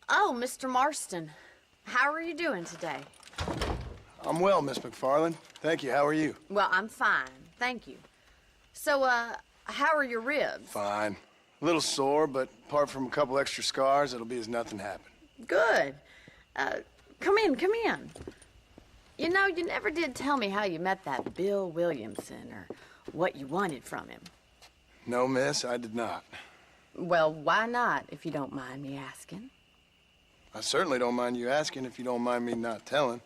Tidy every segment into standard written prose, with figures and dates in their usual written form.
Oh, Mr. Marston. How are you doing today? I'm well, Miss McFarland. Thank you. How are you? Well, I'm fine. Thank you. So, how are your ribs? Fine. A little sore, but apart from a couple extra scars, it'll be as nothing happened. Good. Come in, come in. You know, you never did tell me how you met that Bill Williamson or what you wanted from him. No, miss, I did not. Well, why not, if you don't mind me asking? I certainly don't mind you asking if you don't mind me not telling.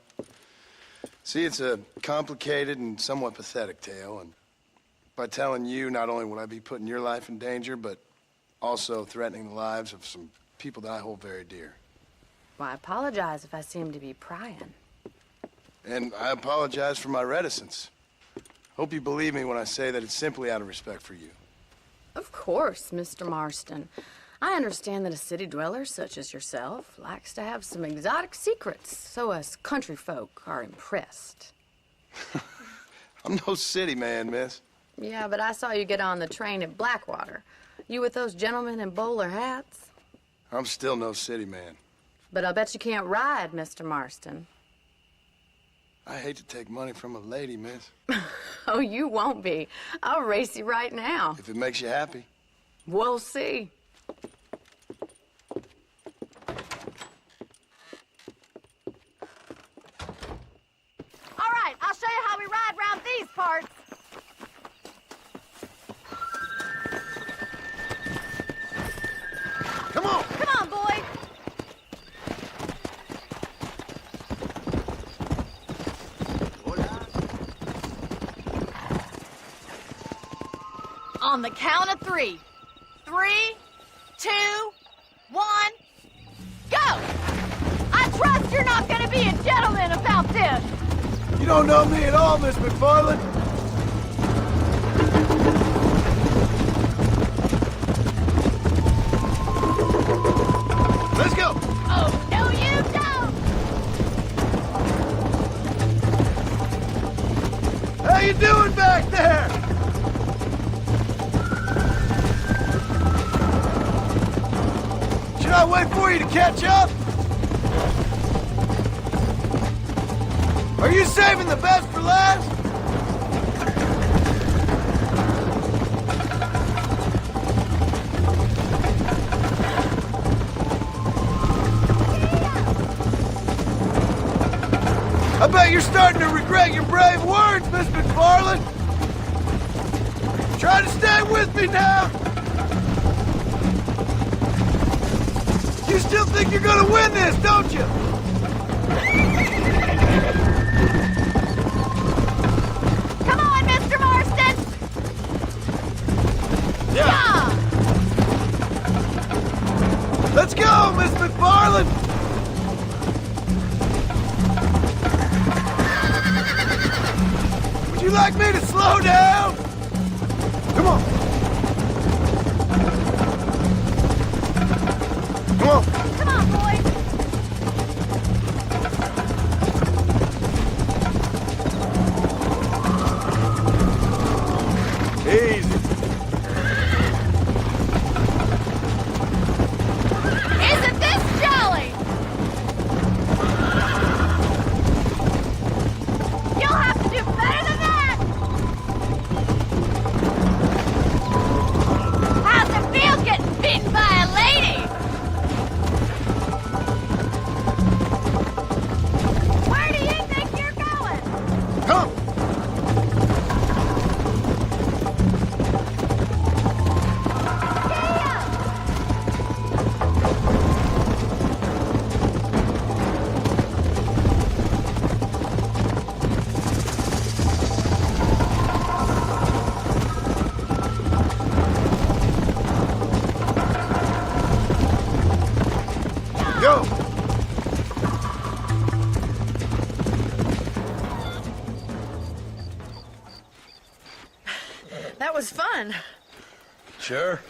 See, it's a complicated and somewhat pathetic tale, and by telling you, not only would I be putting your life in danger, but also threatening the lives of some people that I hold very dear. Well, I apologize if I seem to be prying. And I apologize for my reticence. Hope you believe me when I say that it's simply out of respect for you. Of course, Mr. Marston. I understand that a city dweller such as yourself likes to have some exotic secrets, so us country folk are impressed. I'm no city man, miss. Yeah, but I saw you get on the train at Blackwater. You with those gentlemen in bowler hats? I'm still no city man. But I'll bet you can't ride, Mr. Marston. I hate to take money from a lady, miss. Oh, you won't be. I'll race you right now. If it makes you happy. We'll see. All right, I'll show you how we ride round these parts. Come on! Come on, boy. On the count of 3. 3, 2, 1, go! I trust you're not gonna be a gentleman about this. You don't know me at all, Miss McFarland. Let's go! Oh, no, you don't! How you doing back there? Should I wait for you to catch up? Are you saving the best for last? I bet you're starting to regret your brave words, Miss McFarland. Try to stay with me now. You still think you're gonna win this, don't you? Come on, Mr. Marston! Yeah. Let's go, Miss McFarland. Would you like me to slow down? Come on. Come on. Come on, boy! Easy. Isn't this jolly? You'll have to do better than that! How's it feel getting beaten by a lady? Where do you think you're going? Come. Go. That was fun. Sure.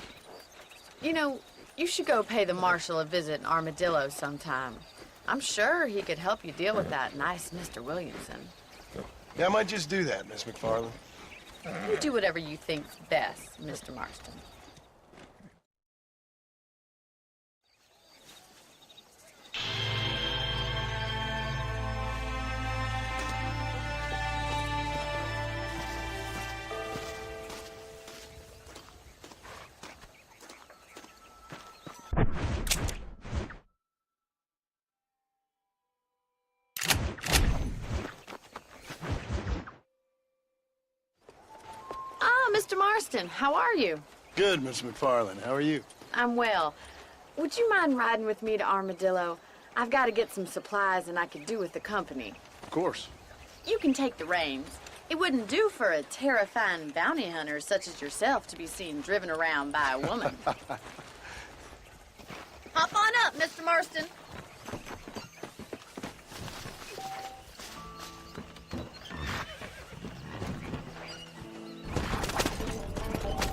You know, you should go pay the Marshal a visit in Armadillo sometime. I'm sure he could help you deal with that nice Mr. Williamson. Yeah, I might just do that, Miss McFarland. You do whatever you think's best, Mr. Marston. Mr. Marston, how are you? Good, Miss McFarland. How are you? I'm well. Would you mind riding with me to Armadillo? I've got to get some supplies and I could do with the company. Of course. You can take the reins. It wouldn't do for a terrifying bounty hunter such as yourself to be seen driven around by a woman. Hop on up, Mr. Marston.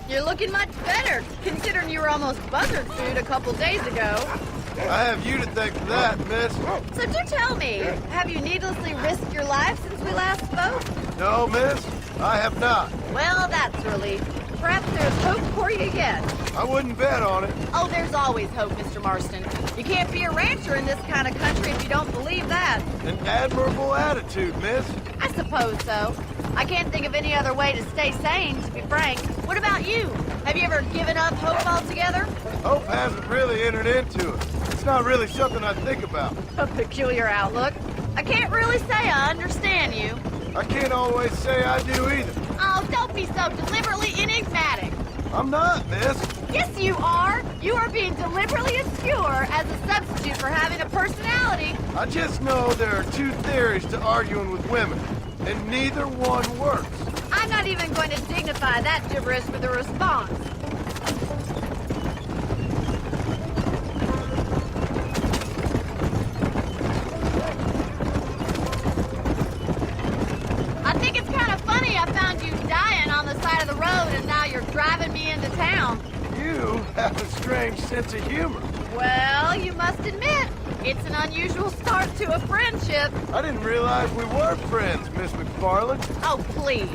You're looking much better, considering you were almost buzzard food a couple days ago. I have you to thank for that, miss. So do tell me, have you needlessly risked your life since we last spoke? No, miss, I have not. Well, that's a relief. Perhaps there's hope for you yet. I wouldn't bet on it. Oh, there's always hope, Mr. Marston. You can't be a rancher in this kind of country if you don't believe that. An admirable attitude, miss. I suppose so. I can't think of any other way to stay sane, to be frank. What about you? Have you ever given up hope altogether? Hope hasn't really entered into it. It's not really something I think about. A peculiar outlook. I can't really say I understand you. I can't always say I do either. Oh, don't be so deliberately enigmatic. I'm not, miss. Yes, you are. You are being deliberately obscure as a substitute for having a personality. I just know there are two theories to arguing with women, and neither one works. I'm not even going to dignify that gibberish with a response. I think it's kind of funny I found you dying on the side of the road and now you're driving me into town. You have a strange sense of humor. Well, you must admit, it's an unusual start to a friendship. I didn't realize we were friends, Miss McFarland. Oh, please.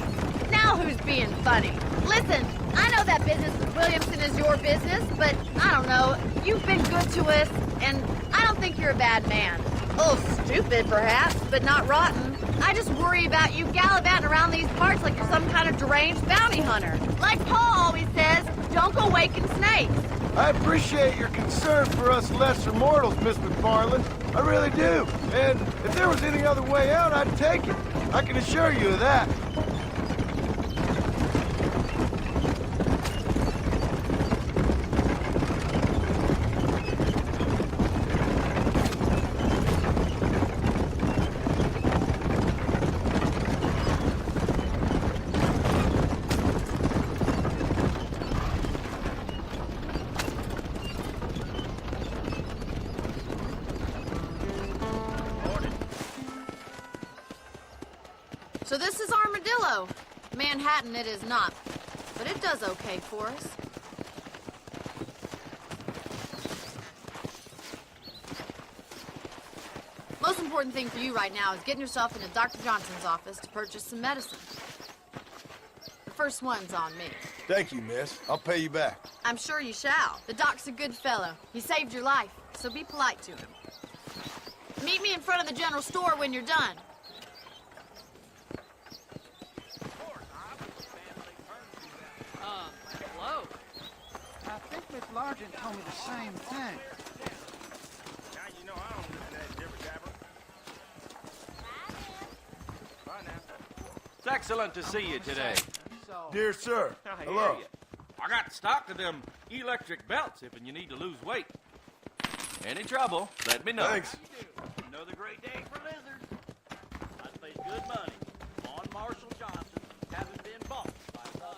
Now who's being funny? Listen, I know that business with Williamson is your business, but I don't know. You've been good to us, and I don't think you're a bad man. A little stupid, perhaps, but not rotten. I just worry about you gallivanting around these parts like you're some kind of deranged bounty hunter. Like Paul always says, don't go waking snakes. I appreciate your concern for us lesser mortals, Miss McFarland. I really do. And if there was any other way out, I'd take it. I can assure you of that. So this is Armadillo. Manhattan it is not, but it does okay for us. Most important thing for you right now is getting yourself into Dr. Johnson's office to purchase some medicine. The first one's on me. Thank you, miss. I'll pay you back. I'm sure you shall. The doc's a good fellow. He saved your life, so be polite to him. Meet me in front of the general store when you're done. Hello. I think Miss Largent told me the same thing. Now you know I don't listen to that jibber jabber. Bye now. It's excellent to see you today. So, Dear sir, I hear hello. ya. I got stock of them electric belts if you need to lose weight. Any trouble, let me know. Thanks. Another great day for lizards. I paid good money on Marshal Johnson, having been bought by some.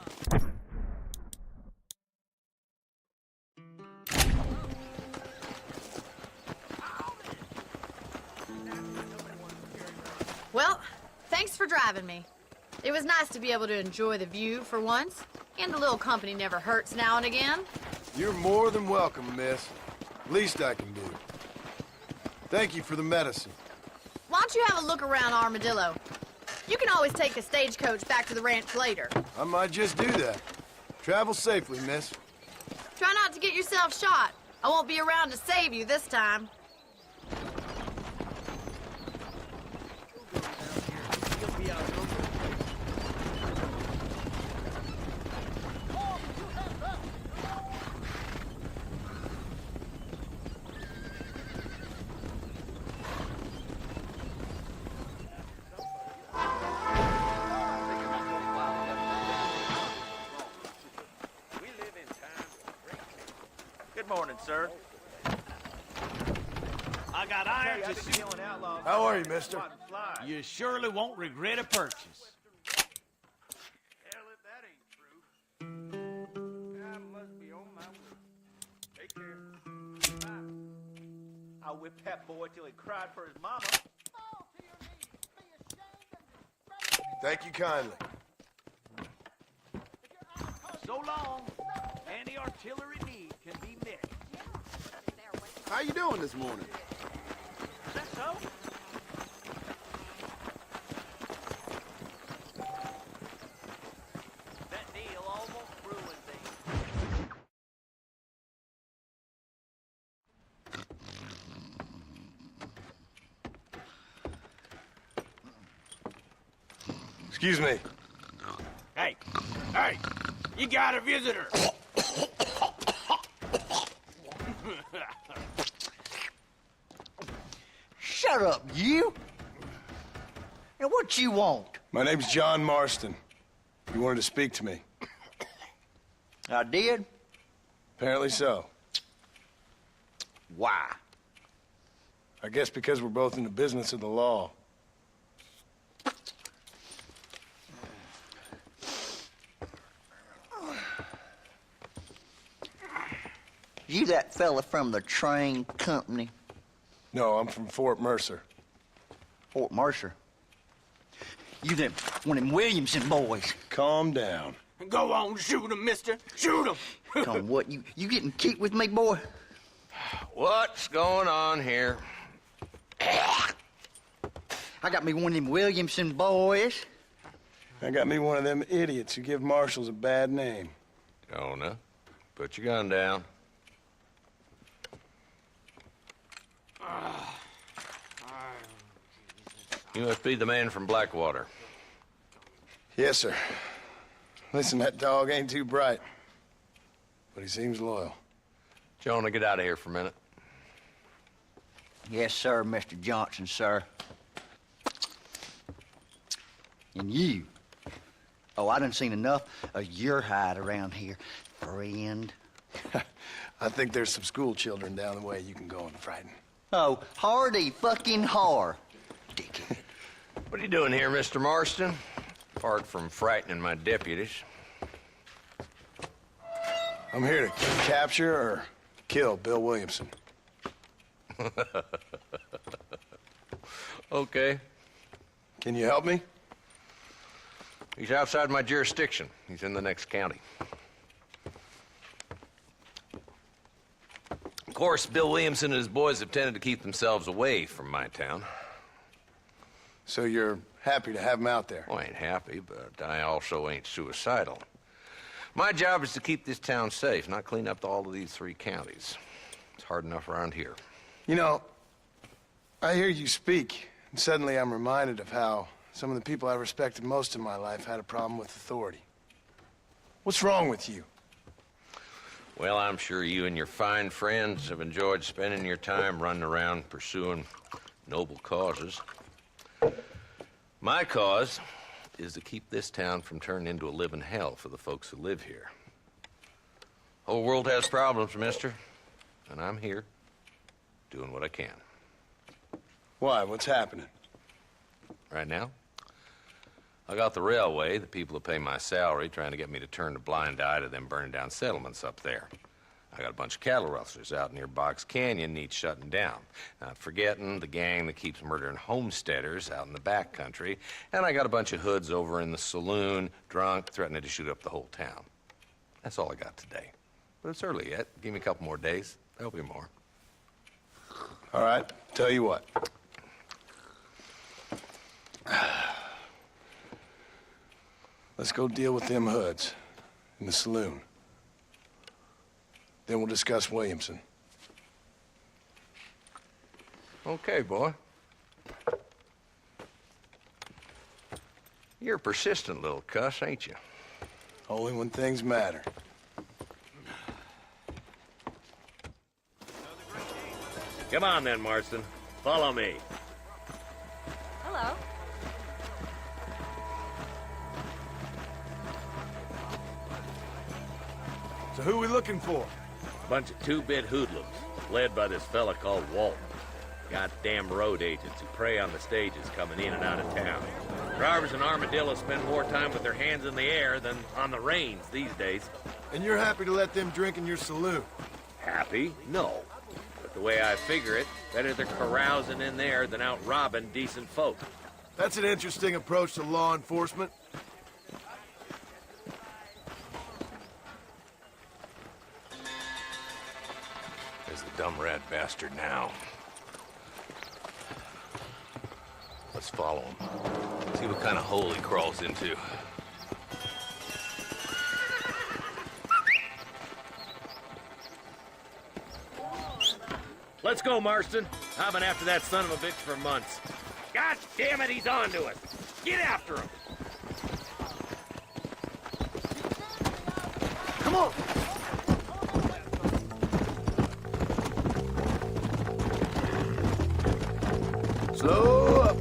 Well, thanks for driving me. It was nice to be able to enjoy the view for once, and a little company never hurts now and again. You're more than welcome, miss. Least I can do. Thank you for the medicine. Why don't you have a look around Armadillo? You can always take a stagecoach back to the ranch later. I might just do that. Travel safely, miss. Try not to get yourself shot. I won't be around to save you this time. Good morning, sir. I got iron to shoot. How are you, mister? You surely won't regret a purchase. Hell, if that ain't true. I must be on my way. Take care. Bye. I whipped that boy till he cried for his mama. Thank you kindly. So long. Any artillery need can be met. How you doing this morning? Is that so? That deal almost ruined me. Excuse me. Hey, you got a visitor. Shut up, you! And what you want? My name's John Marston. You wanted to speak to me. I did? Apparently so. Why? I guess because we're both in the business of the law. You that fella from the train company? No, I'm from Fort Mercer. Fort Mercer? You them one of them Williamson boys? Calm down. Go on, shoot him, mister. Shoot him. Come what, you getting cute with me, boy? What's going on here? I got me one of them Williamson boys. I got me one of them idiots who give marshals a bad name. Jonah, put your gun down. You must be the man from Blackwater. Yes, sir. Listen, that dog ain't too bright, but he seems loyal. Jonah, get out of here for a minute. Yes, sir, Mr. Johnson, sir. And you. Oh, I done seen enough of your hide around here, friend. I think there's some school children down the way you can go and frighten. Oh, hardy fucking har. Dickhead. What are you doing here, Mr. Marston? Apart from frightening my deputies. I'm here to capture or kill Bill Williamson. Okay. Can you help me? He's outside my jurisdiction. He's in the next county. Of course, Bill Williamson and his boys have tended to keep themselves away from my town. So you're happy to have him out there? Well, I ain't happy, but I also ain't suicidal. My job is to keep this town safe, not clean up all of these 3 counties. It's hard enough around here. You know, I hear you speak, and suddenly I'm reminded of how some of the people I respected most in my life had a problem with authority. What's wrong with you? Well, I'm sure you and your fine friends have enjoyed spending your time running around pursuing noble causes. My cause is to keep this town from turning into a living hell for the folks who live here. Whole world has problems, mister, and I'm here doing what I can. Why? What's happening? Right now, I got the railway, the people who pay my salary, trying to get me to turn a blind eye to them burning down settlements up there. I got a bunch of cattle rustlers out near Box Canyon needs shutting down. Not forgetting the gang that keeps murdering homesteaders out in the back country. And I got a bunch of hoods over in the saloon, drunk, threatening to shoot up the whole town. That's all I got today. But it's early yet. Give me a couple more days. There'll be more. All right, tell you what. Let's go deal with them hoods in the saloon. Then we'll discuss Williamson. Okay, boy. You're a persistent little cuss, ain't you? Only when things matter. Come on then, Marston. Follow me. Hello. So who are we looking for? Bunch of two-bit hoodlums, led by this fella called Walton. Goddamn road agents who prey on the stages coming in and out of town. Drivers in Armadillo spend more time with their hands in the air than on the reins these days. And you're happy to let them drink in your saloon? Happy? No. But the way I figure it, better they're carousing in there than out robbing decent folk. That's an interesting approach to law enforcement. There's the dumb rat bastard now. Let's follow him. See what kind of hole he crawls into. Let's go, Marston. I've been after that son of a bitch for months. God damn it, he's on to us. Get after him. Come on! Slow up.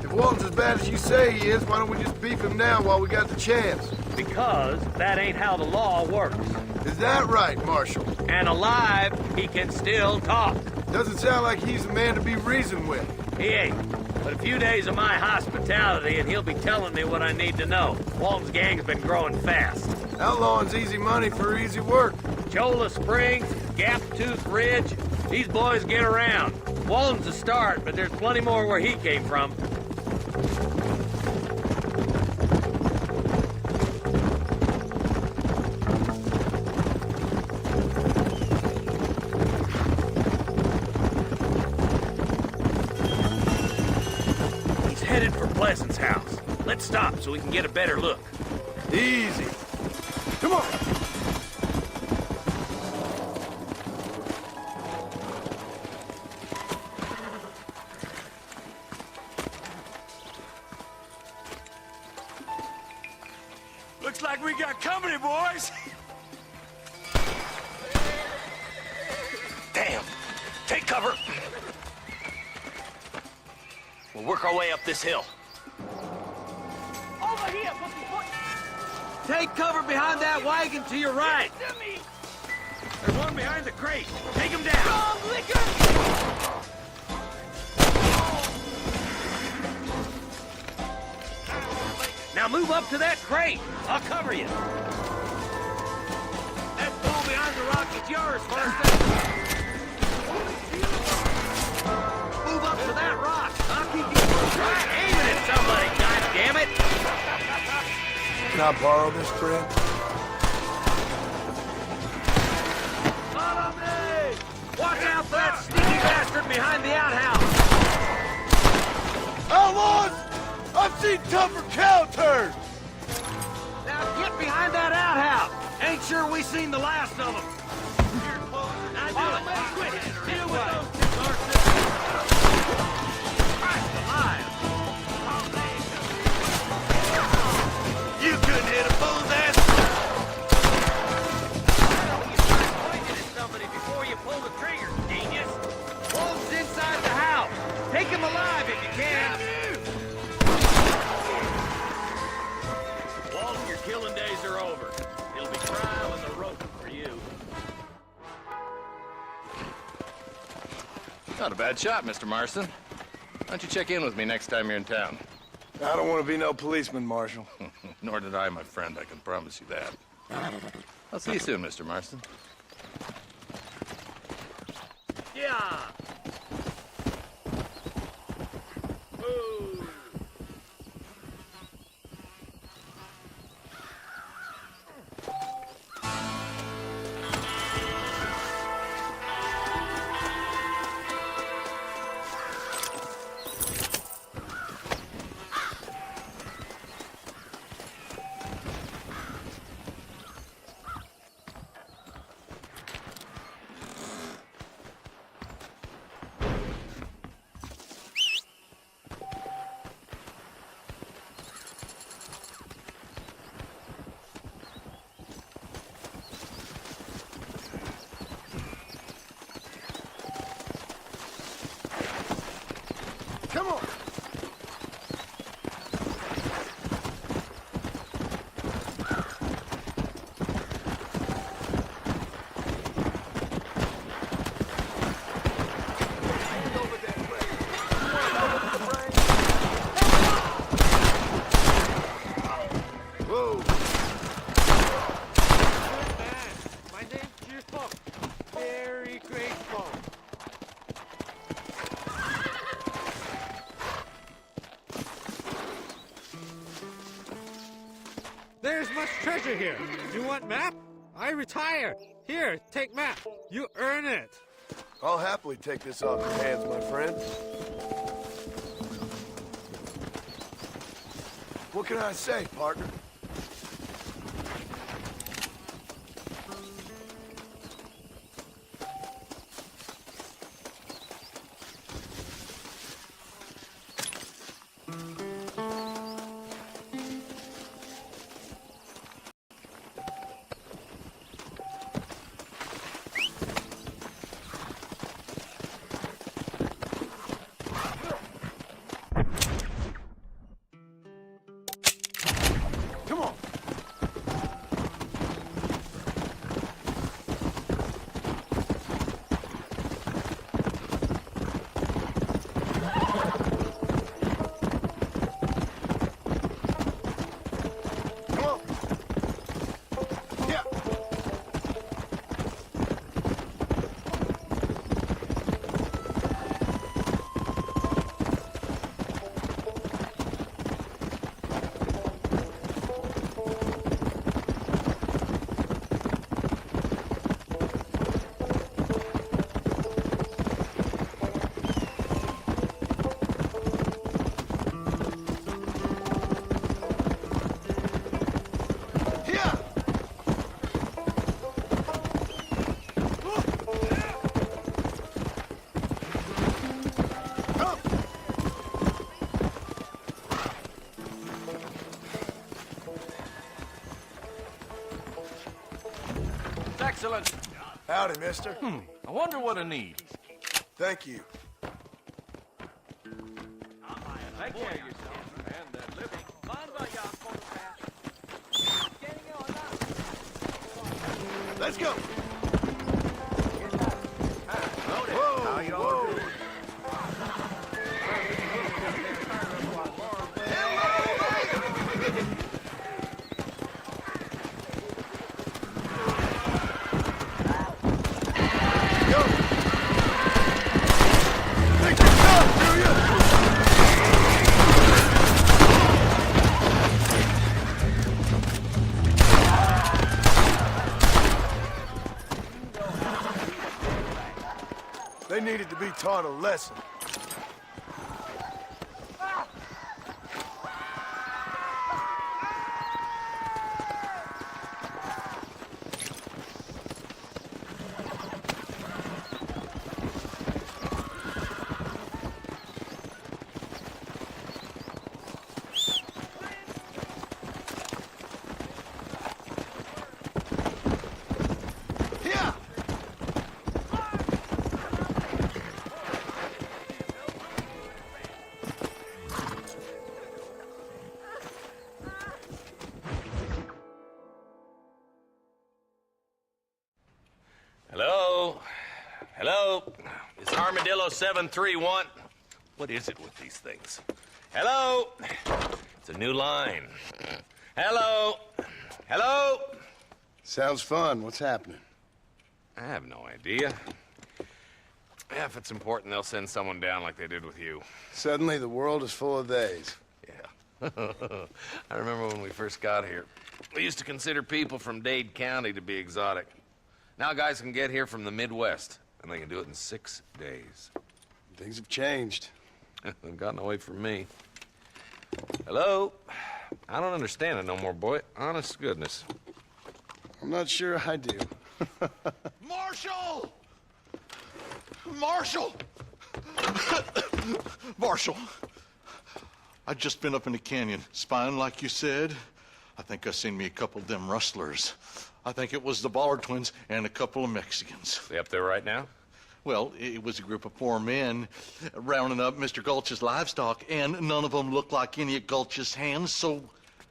If Walton's as bad as you say he is, why don't we just beef him now while we got the chance? Because that ain't how the law works. Is that right, Marshal? And alive, he can still talk. Doesn't sound like he's a man to be reasoned with. He ain't. But a few days of my hospitality and he'll be telling me what I need to know. Walton's gang's been growing fast. Outlawing's easy money for easy work. Cholla Springs, Gap Tooth Ridge, these boys get around. Walton's a start, but there's plenty more where he came from. He's headed for Pleasant's house. Let's stop so we can get a better look. Easy. Come on! Looks like we got company, boys. Damn! Take cover! We'll work our way up this hill. Over here, Take cover behind that wagon to your right. There's one behind the crate. Take him down. Now move up to that crate. I'll cover you. That bull behind the rock is yours, Marston. Move up to that rock. I'll keep you right aiming at somebody, goddammit. Can I borrow this, friend? Follow me! Watch out for that sneaky bastard behind the outhouse! Outlaws! I've seen tougher cow turds! Now get behind that outhouse! Ain't sure we seen the last of them. Now do it! Quick! Deal with those two, Marston! Christ alive! You couldn't hit a bull's ass! You start pointing at somebody before you pull the trigger, genius! Wolf's inside the house! Take him alive if you can! Walton, your killing days are over. It'll be trial and the rope for you. Not a bad shot, Mr. Marston. Why don't you check in with me next time you're in town? I don't want to be no policeman, Marshal. Nor did I, my friend. I can promise you that. I'll see you soon, Mr. Marston. Yeah! Ooh. There's much treasure here. You want map? I retire. Here, take map. You earn it. I'll happily take this off your hands, my friend. What can I say, partner? Come on. Come on. Yeah. Yeah. Come. Excellent. Howdy, mister. I wonder what I need. Thank you. Take care of yourself and that living. Let's go. How you all doing? Go. Think you're tough, do you? They needed to be taught a lesson. Yeah. Hello? Hello? It's Armadillo 731. What is it with these things? Hello? It's a new line. Hello? Hello? Sounds fun. What's happening? I have no idea. Yeah, if it's important, they'll send someone down like they did with you. Suddenly, the world is full of theys. Yeah. I remember when we first got here. We used to consider people from Dade County to be exotic. Now guys can get here from the Midwest, and they can do it in 6 days. Things have changed. They've gotten away from me. Hello? I don't understand it no more, boy. Honest to goodness. I'm not sure I do. Marshal! Marshal! Marshal! I just been up in the canyon, spying like you said. I think I seen me a couple of them rustlers. I think it was the Ballard twins and a couple of Mexicans. They up there right now? Well, it was a group of 4 men rounding up Mr. Gulch's livestock, and none of them looked like any of Gulch's hands, so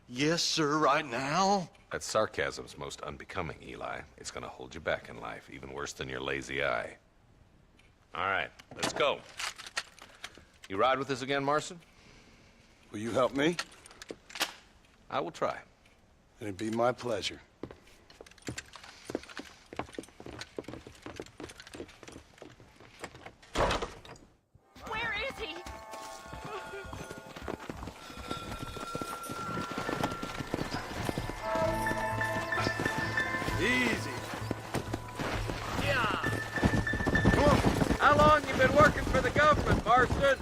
yes, sir, right now. That sarcasm's most unbecoming, Eli. It's gonna hold you back in life, even worse than your lazy eye. All right, let's go. You ride with us again, Marston? Will you help me? I will try. It'd be my pleasure. Where is he? Easy. Yeah. Come on. How long you been working for the government, Marston?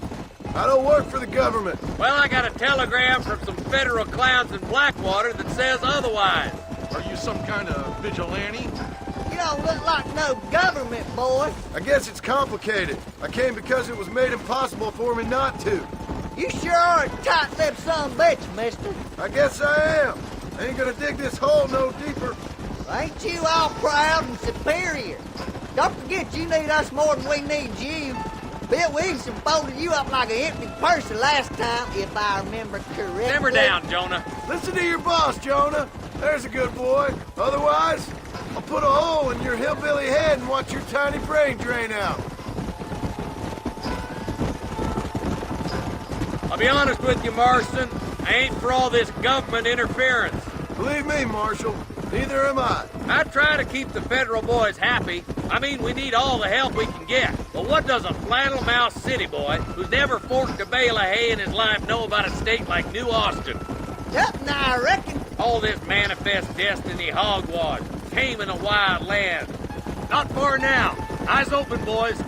I don't work for the government. Well, I got a telegram from some federal clowns in Blackwater that says otherwise. Are you some kind of vigilante? You don't look like no government, boy. I guess it's complicated. I came because it was made impossible for me not to. You sure are a tight-lipped son of a bitch, mister. I guess I am. I ain't gonna dig this hole no deeper. Ain't you all proud and superior? Don't forget you need us more than we need you. Bill Wilson folded you up like an empty person last time, if I remember correctly. Simmer down, Jonah. Listen to your boss, Jonah. There's a good boy. Otherwise, I'll put a hole in your hillbilly head and watch your tiny brain drain out. I'll be honest with you, Marston. I ain't for all this government interference. Believe me, Marshal, neither am I. I try to keep the federal boys happy. I mean, we need all the help we can get. But what does a flannel-mouthed city boy who's never forked a bale of hay in his life know about a state like New Austin? Nothing, I reckon. All this manifest destiny hogwash, taming a wild land. Not far now. Eyes open, boys.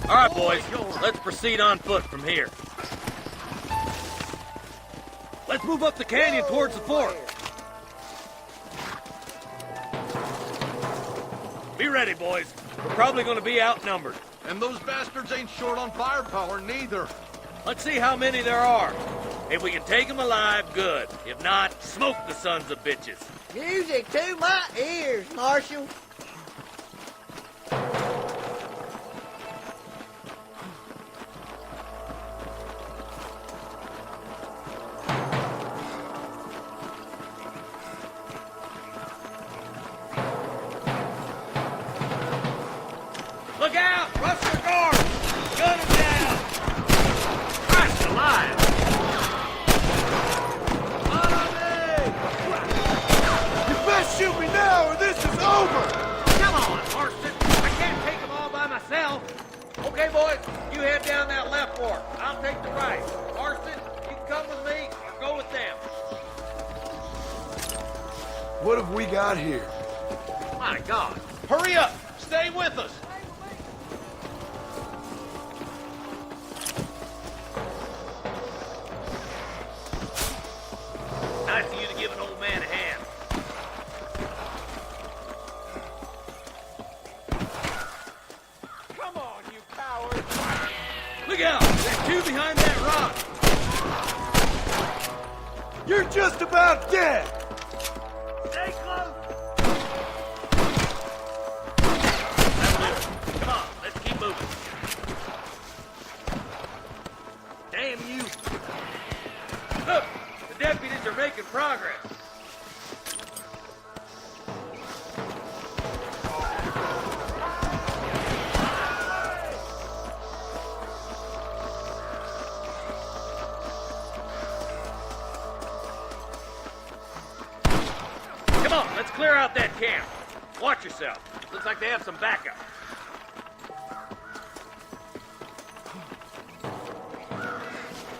All right, boys, let's proceed on foot from here. Let's move up the canyon towards the fort. Be ready, boys. We're probably going to be outnumbered. And those bastards ain't short on firepower, neither. Let's see how many there are. If we can take them alive, good. If not, smoke the sons of bitches. Music to my ears, Marshal. Look out! Rustler guard! Gun him down! Christ alive! Follow me! You best shoot me now or this is over! Come on, Marston! I can't take them all by myself. Okay, boys, you head down that left fork. I'll take the right. Marston, you can come with me or go with them. What have we got here? My God. Hurry up! Stay with us! Nice of you to give an old man a hand. Come on, you cowards! Look out! There's two behind that rock. You're just about dead! Stay close! That'll do it. Come on, let's keep moving. Damn you! Look! The deputies are making progress. Come on, let's clear out that camp. Watch yourself. Looks like they have some backup.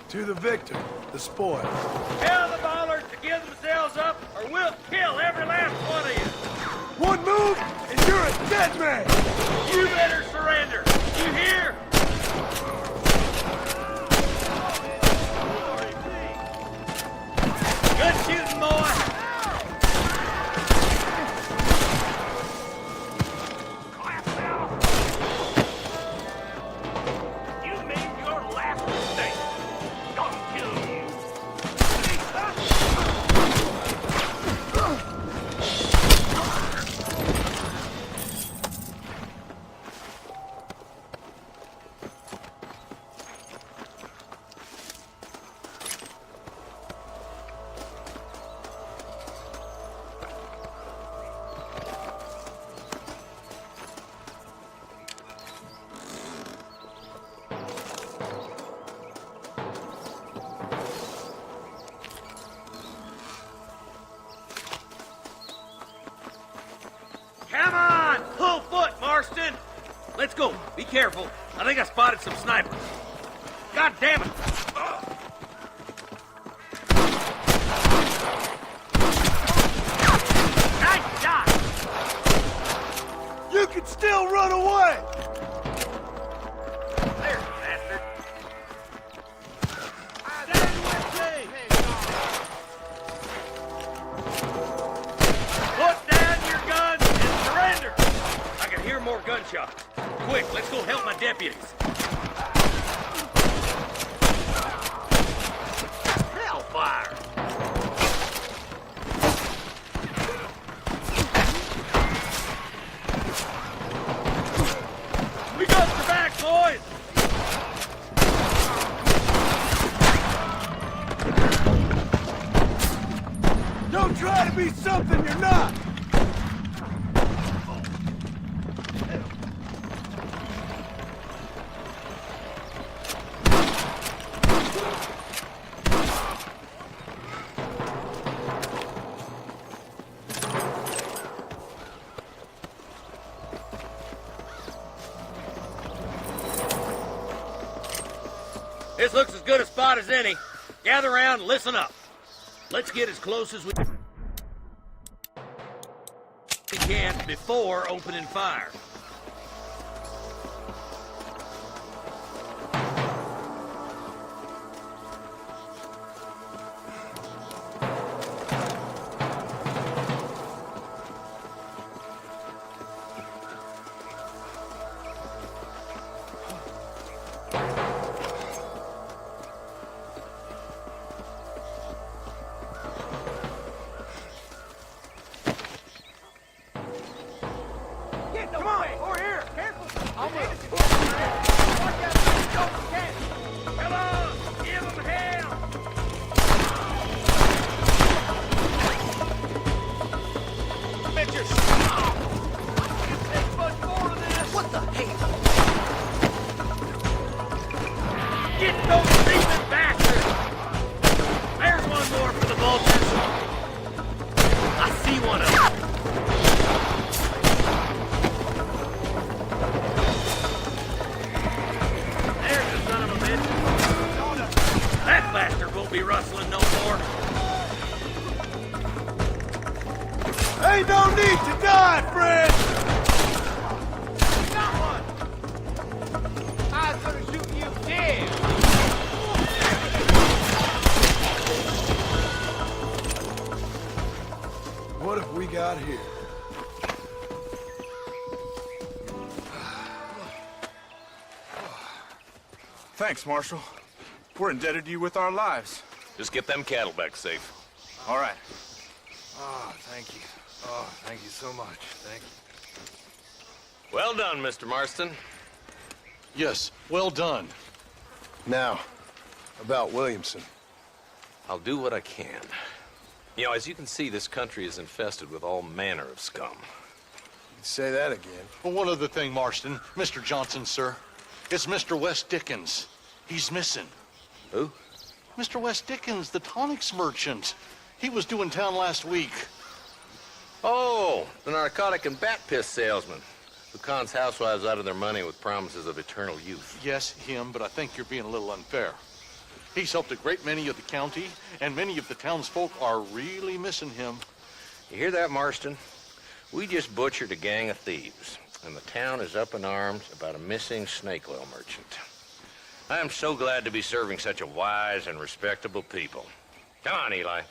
To the victor, the spoil. Tell the ballers to give themselves up, or we'll kill every last one of you. One move, and you're a dead man! You better surrender. You hear? Good shooting, boy. You made your last mistake. Gonna kill you. Come on! Full foot, Marston! Let's go. Be careful. I think I spotted some snipers. God damn it! Nice shot! You can still run away! There, bastard! Put down your guns and surrender! I can hear more gunshots. Quick, let's go help my deputies. Hellfire! We got your back, boys! Don't try to be something you're not! This looks as good a spot as any. Gather around and listen up. Let's get as close as we can before opening fire. Come on, over here. Careful. Come on, give them hell! Bitches! There's much more to this! What the hell? Get those thieving bastards! There's one more for the vultures! I see one of them! There's the son of a bitch! That bastard won't be rustling no more! Ain't no need to die, friend! Got one. I was gonna shoot you dead. What have we got here? Thanks, Marshal. We're indebted to you with our lives. Just get them cattle back safe. All right. Oh, thank you. Oh, thank you so much. Thank you. Well done, Mr. Marston. Yes, well done. Now, about Williamson. I'll do what I can. You know, as you can see, this country is infested with all manner of scum. Say that again. Well, one other thing, Marston. Mr. Johnson, sir. It's Mr. Wes Dickens. He's missing. Who? Mr. Wes Dickens, the tonics merchant. He was due in town last week. Oh, the narcotic and bat piss salesman who cons housewives out of their money with promises of eternal youth. Yes, him, but I think you're being a little unfair. He's helped a great many of the county, and many of the townsfolk are really missing him. You hear that, Marston? We just butchered a gang of thieves, and the town is up in arms about a missing snake oil merchant. I am so glad to be serving such a wise and respectable people. Come on, Eli.